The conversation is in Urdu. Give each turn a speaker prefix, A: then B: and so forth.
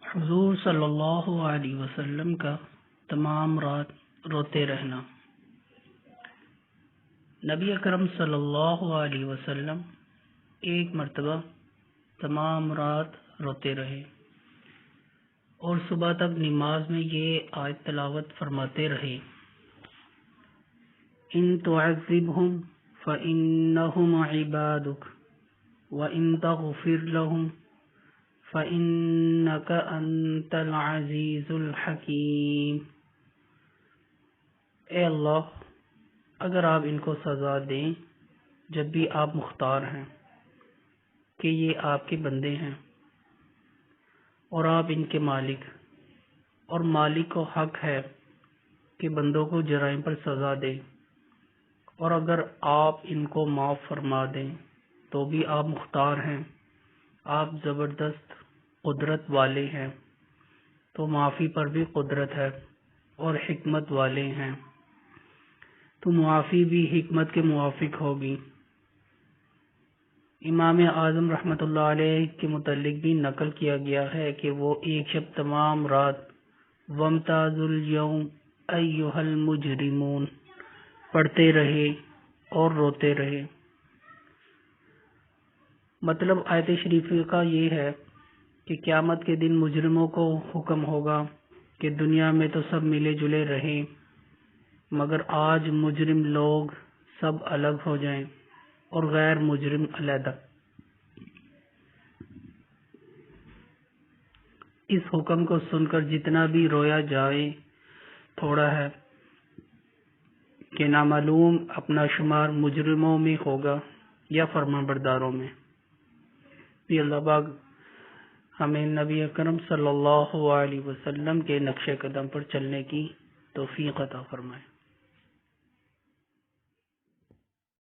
A: حضور صلی اللہ علیہ وسلم کا تمام رات روتے رہنا۔ نبی اکرم صلی اللہ علیہ وسلم ایک مرتبہ تمام رات روتے رہے اور صبح تک نماز میں یہ آیت تلاوت فرماتے رہے، ان تعذبہم فإنہم عبادک وإن تغفر لهم فإنك أنت العزیز الحکیم۔ اے اللہ، اگر آپ ان کو سزا دیں جب بھی آپ مختار ہیں کہ یہ آپ کے بندے ہیں اور آپ ان کے مالک، اور مالک کو حق ہے کہ بندوں کو جرائم پر سزا دے، اور اگر آپ ان کو معاف فرما دیں تو بھی آپ مختار ہیں، آپ زبردست قدرت والے ہیں، تو معافی پر بھی قدرت ہے اور حکمت والے ہیں، تو معافی بھی حکمت کے موافق ہوگی۔ امام اعظم رحمۃ اللہ علیہ کے متعلق بھی نقل کیا گیا ہے کہ وہ ایک شب تمام رات وَامْتَازُوا الْيَوْمَ أَيُّهَا الْمُجْرِمُونَ پڑھتے رہے اور روتے رہے۔ مطلب آیت شریفہ کا یہ ہے کہ قیامت کے دن مجرموں کو حکم ہوگا کہ دنیا میں تو سب ملے جلے رہیں، مگر آج مجرم لوگ سب الگ ہو جائیں اور غیر مجرم علیحدہ۔ اس حکم کو سن کر جتنا بھی رویا جائے تھوڑا ہے کہ نامعلوم اپنا شمار مجرموں میں ہوگا یا فرمانبرداروں میں۔ بھی اللہ پاک ہمیں نبی اکرم صلی اللہ علیہ وسلم کے نقش قدم پر چلنے کی توفیق عطا فرمائے۔